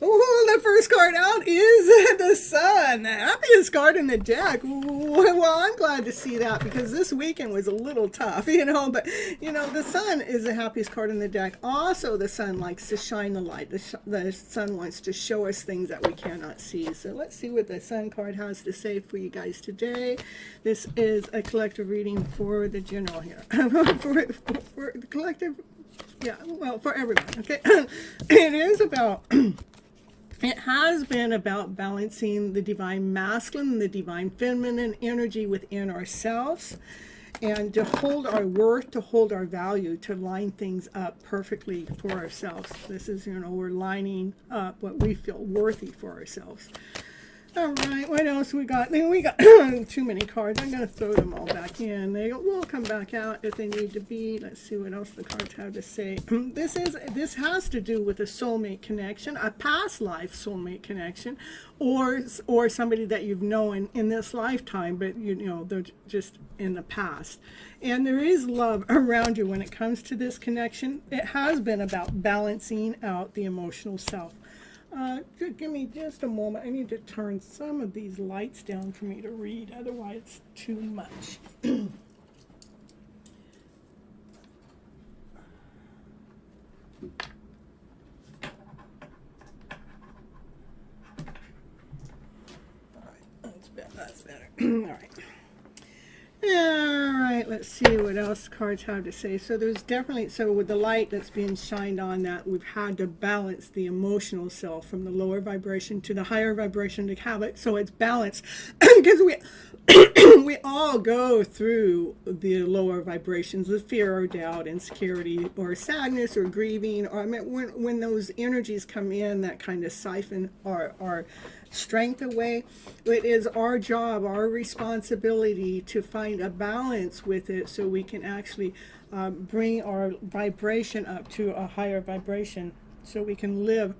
Oh, the first card out is the Sun, the happiest card in the deck. Well, I'm glad to see that because this weekend was a little tough, but, the Sun is the happiest card in the deck. Also, the Sun likes to shine the light. The Sun wants to show us things that we cannot see. So let's see what the Sun card has to say for you guys today. This is a collective reading for the general here. for the collective, yeah, well, for everyone, okay? It is about... It has been about balancing the divine masculine and the divine feminine energy within ourselves, and to hold our worth, to hold our value, to line things up perfectly for ourselves. This is, we're lining up what we feel worthy for ourselves. All right, what else we got? We got too many cards. I'm going to throw them all back in. They will come back out if they need to be. Let's see what else the cards have to say. This has to do with a soulmate connection, a past life soulmate connection, or somebody that you've known in this lifetime, but they're just in the past. And there is love around you when it comes to this connection. It has been about balancing out the emotional self. Give me just a moment. I need to turn some of these lights down for me to read. Otherwise, it's too much. All right, that's better. All right. All right, let's see what else cards have to say. So there's definitely, with the light that's being shined on that, we've had to balance the emotional self from the lower vibration to the higher vibration to have it so it's balanced. Because we all go through the lower vibrations, the fear or doubt, insecurity, or sadness, or grieving, or when those energies come in that kind of siphon our strength away. It is our job, our responsibility to find a balance with it so we can actually bring our vibration up to a higher vibration so we can live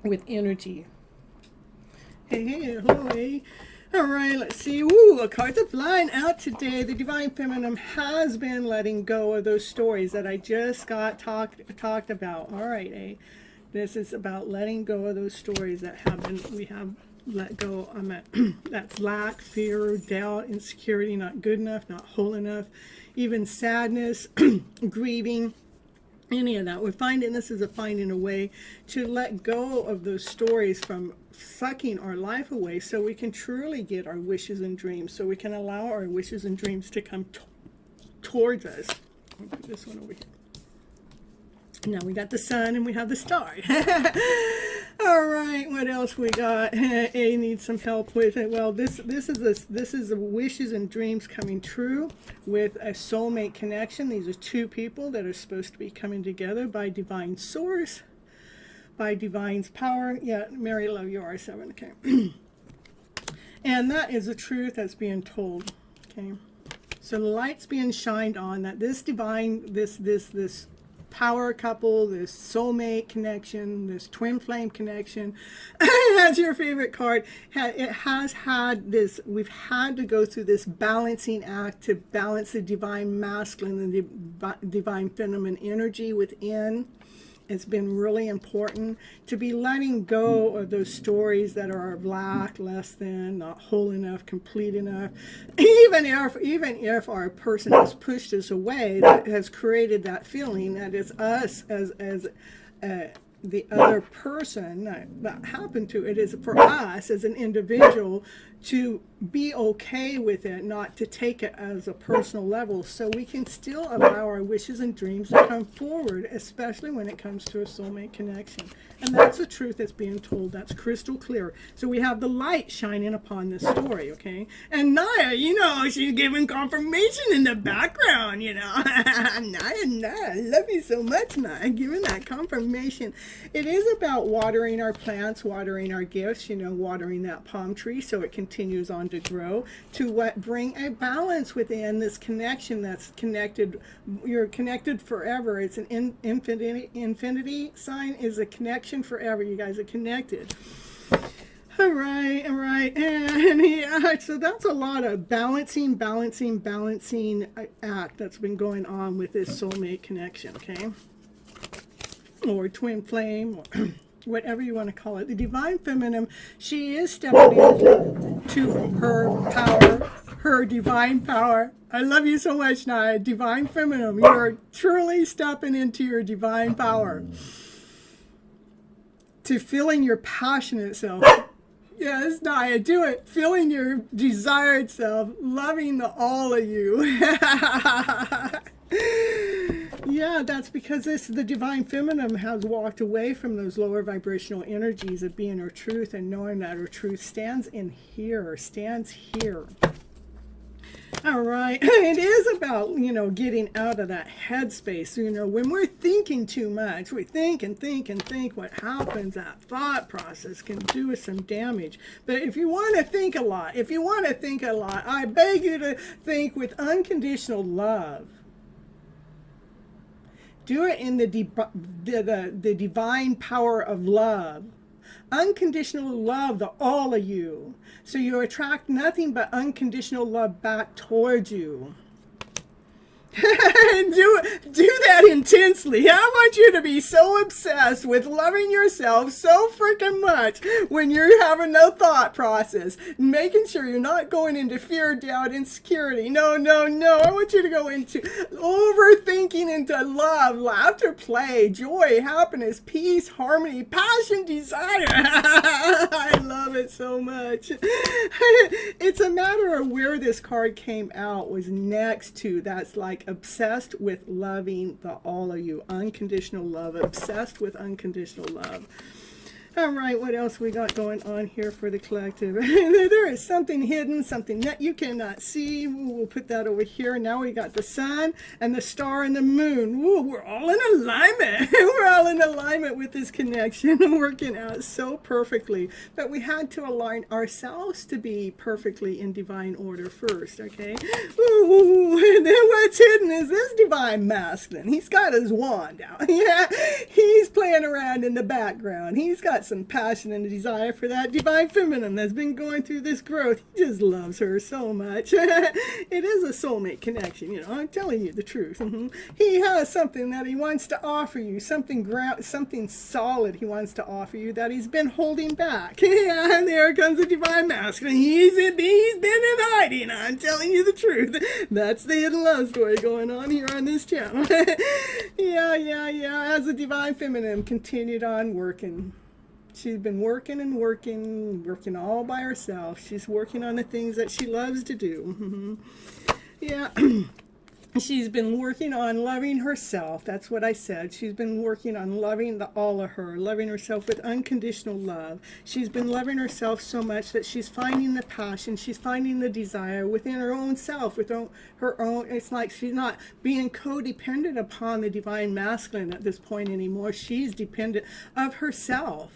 with energy. Hey, hello, hey. All right, let's see. Ooh, cards are flying out today. The Divine Feminine has been letting go of those stories that I just got talked about. All right, eh? This is about letting go of those stories that we have let go. That's lack, fear, doubt, insecurity, not good enough, not whole enough, even sadness, grieving, any of that. We're finding this is finding a way to let go of those stories from sucking our life away so we can truly get our wishes and dreams, so we can allow our wishes and dreams to come towards us. I'll put this one over here. Now we got the Sun and we have the Star. All right, what else we got? A needs some help with it. Well, this is the wishes and dreams coming true with a soulmate connection. These are two people that are supposed to be coming together by divine source, by divine's power. Yeah, Mary, love you, R7. Okay, and that is the truth that's being told. Okay, so the light's being shined on that this divine, this power couple, this soulmate connection, this twin flame connection, that's your favorite card. It has had this, we've had to go through this balancing act to balance the divine masculine and the divine feminine energy within. It's been really important to be letting go of those stories that are of lack, less than, not whole enough, complete enough. Even if our person has pushed us away, that has created that feeling that it's us as the other person that happened to. It is for us as an individual to be okay with it, not to take it as a personal level, so we can still allow our wishes and dreams to come forward, especially when it comes to a soulmate connection. And that's the truth that's being told. That's crystal clear. So we have the light shining upon this story, okay? And Naya, she's giving confirmation in the background, Naya, I love you so much, Naya, giving that confirmation. It is about watering our plants, watering our gifts, watering that palm tree so it continues on to grow, to bring a balance within this connection that's connected. You're connected forever. It's an infinity sign is a connection forever. You guys are connected. All right. And yeah, so that's a lot of balancing act that's been going on with this soulmate connection, okay? Or twin flame. whatever you want to call it. The divine feminine, she is stepping into her power, her divine power. I love you so much, Naya. Divine feminine, you are truly stepping into your divine power, to feeling your passionate self. Yes, Naya, do it. Feeling your desired self, loving the all of you. Yeah, that's because the divine feminine has walked away from those lower vibrational energies of being her truth and knowing that her truth stands in here, stands here. All right, it is about, getting out of that headspace. When we're thinking too much, we think and think and think, what happens, that thought process can do us some damage. But if you want to think a lot, I beg you to think with unconditional love. Do it in the divine power of love. Unconditional love, the all of you. So you attract nothing but unconditional love back towards you. do that intensely. I want you to be so obsessed with loving yourself so freaking much when you're having no thought process, making sure you're not going into fear, doubt, insecurity. No. I want you to go into overthinking, into love, laughter, play, joy, happiness, peace, harmony, passion, desire. I love it so much. It's a matter of where this card came out was next to. That's like obsessed with loving the all of you. Unconditional love. Obsessed with unconditional love. All right, what else we got going on here for the collective? There is something hidden, something that you cannot see. We'll put that over here. Now we got the sun and the star and the moon. Ooh, we're all in alignment. We're all in alignment with this connection, working out so perfectly. But we had to align ourselves to be perfectly in divine order first, okay? Ooh, and then what's hidden is this divine masculine. He's got his wand out. Yeah, he's playing around in the background. He's got some passion and a desire for that divine feminine that's been going through this growth. He just loves her so much. It is a soulmate connection, I'm telling you the truth. He has something that he wants to offer you, something solid he wants to offer you that he's been holding back. Yeah, and there comes the divine masculine. He's been in hiding. I'm telling you the truth. That's the hidden love story going on here on this channel. Yeah. As the divine feminine continued on working. She's been working all by herself. She's working on the things that she loves to do. Yeah. She's been working on loving herself. That's what I said. She's been working on loving the all of her, loving herself with unconditional love. She's been loving herself so much that she's finding the passion, she's finding the desire within her own self, her own. It's like she's not being codependent upon the divine masculine at this point anymore. She's dependent of herself.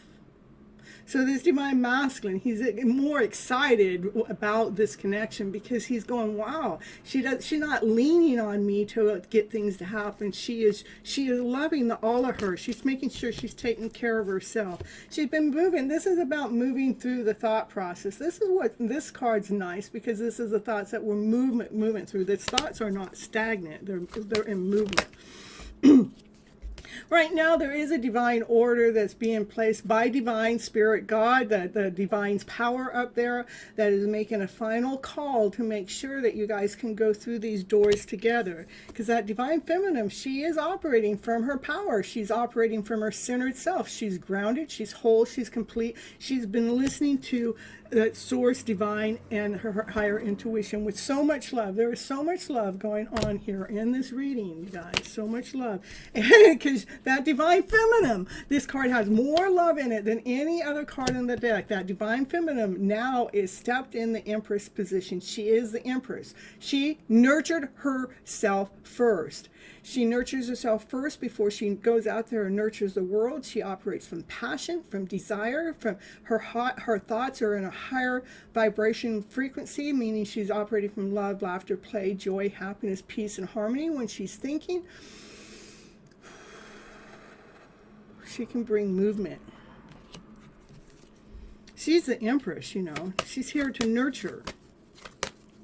So this divine masculine, he's more excited about this connection because he's going, wow, she's not leaning on me to get things to happen. She is loving the all of her. She's making sure she's taking care of herself. She's been moving. This is about moving through the thought process. This is what this card's nice, because this is the thoughts that we're moving through. The thoughts are not stagnant. They're in movement. Right now, there is a divine order that's being placed by divine spirit God, the divine's power up there, that is making a final call to make sure that you guys can go through these doors together. Because that divine feminine, she is operating from her power. She's operating from her centered self. She's grounded, she's whole, she's complete. She's been listening to that source divine and her higher intuition with so much love. There is so much love going on here in this reading, you guys. So much love. Because that divine feminine, this card has more love in it than any other card in the deck. That divine feminine now is stepped in the Empress position. She is the Empress. She nurtured herself first. She nurtures herself first before she goes out there and nurtures the world. She operates from passion, from desire, from her thoughts are in a higher vibration frequency, meaning she's operating from love, laughter, play, joy, happiness, peace, and harmony. When she's thinking, she can bring movement. She's the Empress, She's here to nurture.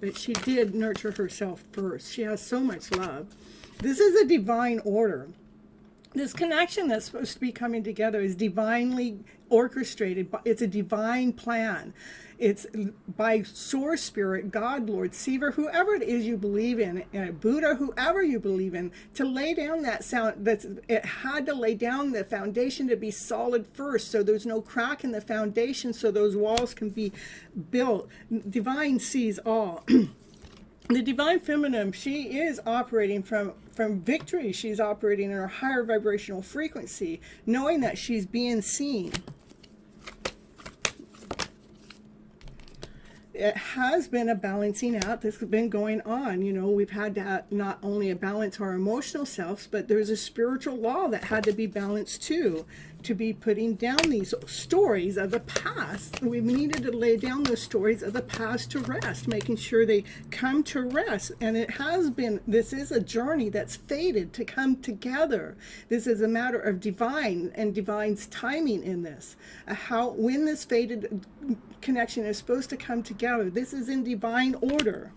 But she did nurture herself first. She has so much love. This is a divine order. This connection that's supposed to be coming together is divinely orchestrated. It's a divine plan. It's by Source Spirit, God, Lord, Seaver, whoever it is you believe in, Buddha, whoever you believe in, to lay down that sound. It had to lay down the foundation to be solid first, so there's no crack in the foundation, so those walls can be built. Divine sees all. The divine feminine, she is operating from victory. She's operating in her higher vibrational frequency, knowing that she's being seen. It has been a balancing out that's been going on. You know, we've had to not only balance our emotional selves, but there's a spiritual law that had to be balanced too, to be putting down these stories of the past. We needed to lay down those stories of the past to rest, making sure they come to rest. And it has been, this is a journey that's fated to come together. This is a matter of divine and divine's timing in this. When this fated connection is supposed to come together, this is in divine order.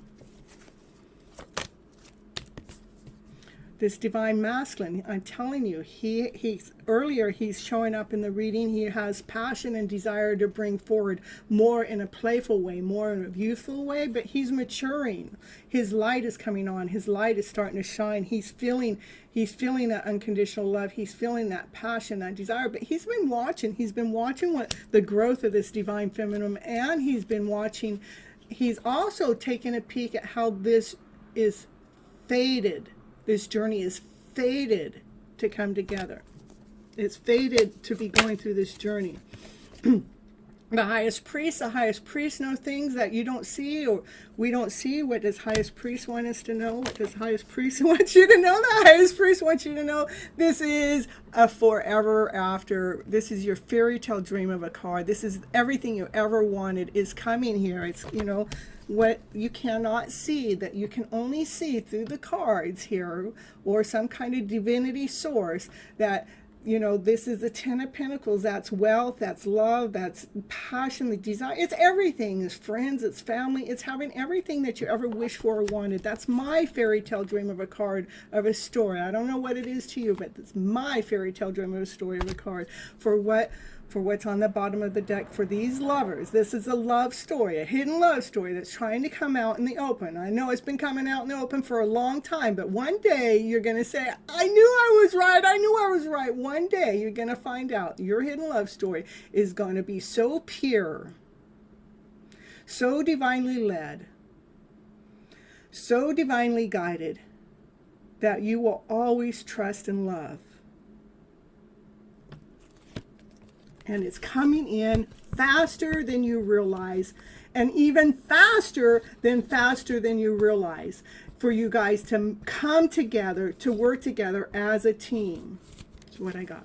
This divine masculine, I'm telling you, he's showing up in the reading. He has passion and desire to bring forward more in a playful way, more in a youthful way, but he's maturing. His light is coming on. His light is starting to shine. He's feeling that unconditional love. He's feeling that passion, that desire, but he's been watching what the growth of this divine feminine, and he's also taken a peek at how this is fated. This journey is fated to come together. It's fated to be going through this journey. The highest priest knows things that you don't see, or we don't see. What does highest priest want us to know? What does highest priest want you to know? The highest priest wants you to know this is a forever after. This is your fairy tale dream of a card. This is everything you ever wanted is coming here. It's, you know, what you cannot see, that you can only see through the cards here, or some kind of divinity source, that, you know, this is the Ten of Pentacles. That's wealth, that's love, that's passion, the desire. It's everything. It's friends, it's family, it's having everything that you ever wished for or wanted. That's my fairy tale dream of a card, of a story. I don't know what it is to you, but it's my fairy tale dream of a story of a card. For what's on the bottom of the deck for these lovers. This is a love story, a hidden love story that's trying to come out in the open. I know it's been coming out in the open for a long time, but one day you're going to say, I knew I was right. I knew I was right. One day you're going to find out your hidden love story is going to be so pure, so divinely led, so divinely guided, that you will always trust and love. And it's coming in faster than you realize, and even faster than you realize, for you guys to come together, to work together as a team. That's what I got.